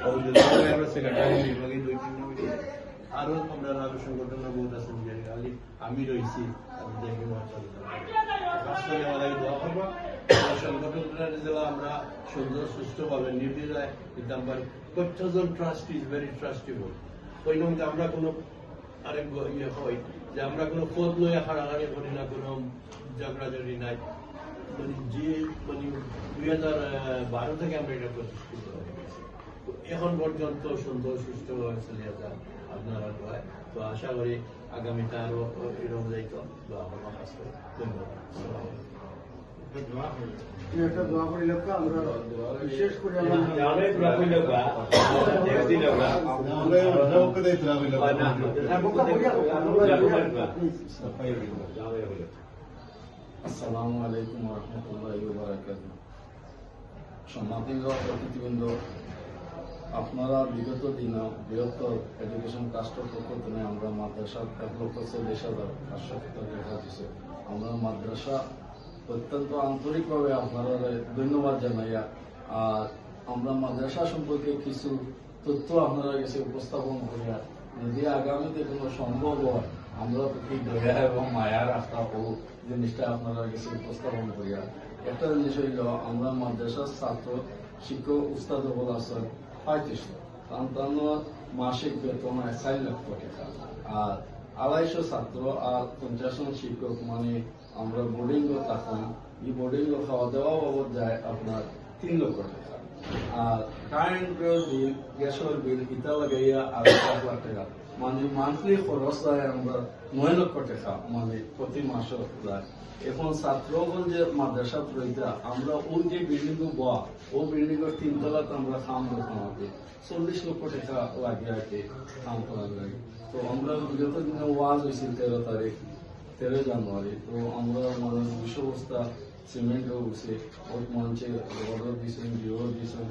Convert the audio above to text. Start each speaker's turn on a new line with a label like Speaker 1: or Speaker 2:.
Speaker 1: আমরা সেক্রেটারি বিভাগে 2-3 মিলিয়ে আরো আমরা আরো সংগঠনের বহুত আছেন যে খালি আমি রয়েছি দেখি আসলে আমাদের দোয়া করবো সংগঠনটা জেলা আমরা সুন্দর সুস্থভাবে নির্দ্বিধায় দিতাম পারি। প্রত্যেকজন ট্রাস্ট ইজ ভেরি ট্রাস্টেবল। ওই মধ্যে আমরা কোনো আরেক ইয়ে হয় যে আমরা কোনো পদ লইয়া হারাহারি করি না, কোনো ঝগড়াঝড়ি নাই। মানে যে মানে 2012 থেকে আমরা এটা প্রতিষ্ঠিত হয়ে গেছি, এখন পর্যন্ত সুন্দর সুস্থভাবে চলে যান আপনারা দোয়ায়। তো আশা করি আগামীতে আরো এরকম যাইতো দোয়া আমার কাছ থেকে। ধন্যবাদ।
Speaker 2: একটা দোয়া করি লোক আমরা বিশেষ করে
Speaker 3: আসসালামু আলাইকুম ওয়া রাহমাতুল্লাহি ওয়া বারাকাতুহু। সম্মানিত অতিথিবৃন্দ, আপনারা বিগত দিনে বৃহত্তর এডুকেশন ট্রাস্টের পক্ষ থেকে আমরা মাদ্রাসা 1,40,000 টাকা দিচ্ছে। আমরা মাদ্রাসা অত্যন্ত আন্তরিকভাবে আপনারা ধন্যবাদ জানাইয়া, আর আমরা মাদ্রাসা সম্পর্কে কিছু তথ্য আপনারা কাছে উপস্থাপন করিয়া, যদি আগামীতে কোনো সম্ভব হয় আমরা প্রতি দয়া এবং মায়া রাখা ও জিনিসটা আপনারা কাছে উপস্থাপন করিয়া। একটা জিনিস হইল, আমরা মাদ্রাসার ছাত্র শিক্ষক উস্তাদ বলা আছেন 35 সন্তানের মাসিক বেতন 4 লক্ষ টাকা, আর 250 ছাত্র আর 50 জন শিক্ষক, মানে আমরা বোর্ডিং থাকুন, এই বোর্ডিং খাওয়া দাওয়া বাবদ যায় আপনার 3 লক্ষ টাকা, আর কারেন্টের বিল, গ্যাসের বিল ইটা লাগাইয়া 4 লাখ টাকা, মানে মান্থলি খরচ যায় আমরা 9 লক্ষ টাকা, মানে প্রতি মাসে যায়। এখন ছাত্রগণ যে মাদ্রাসা রইতা, আমরা ওই যে বিল্ডিং বয়া ও বিল্ডিং এর 3 তলাত আমরা কাম করতাম, 40 লক্ষ টাকা লাগে আর কি কাম করার লাগে। তো আমরা বিগত দিনে ওয়াজ হয়েছিল 13 জানুয়ারি। তো আমরা আমাদের বিষয়বস্থা সিমেন্ট হয়েছে, মঞ্চে অর্ডার দিয়েছেন, জিও দিয়েছেন।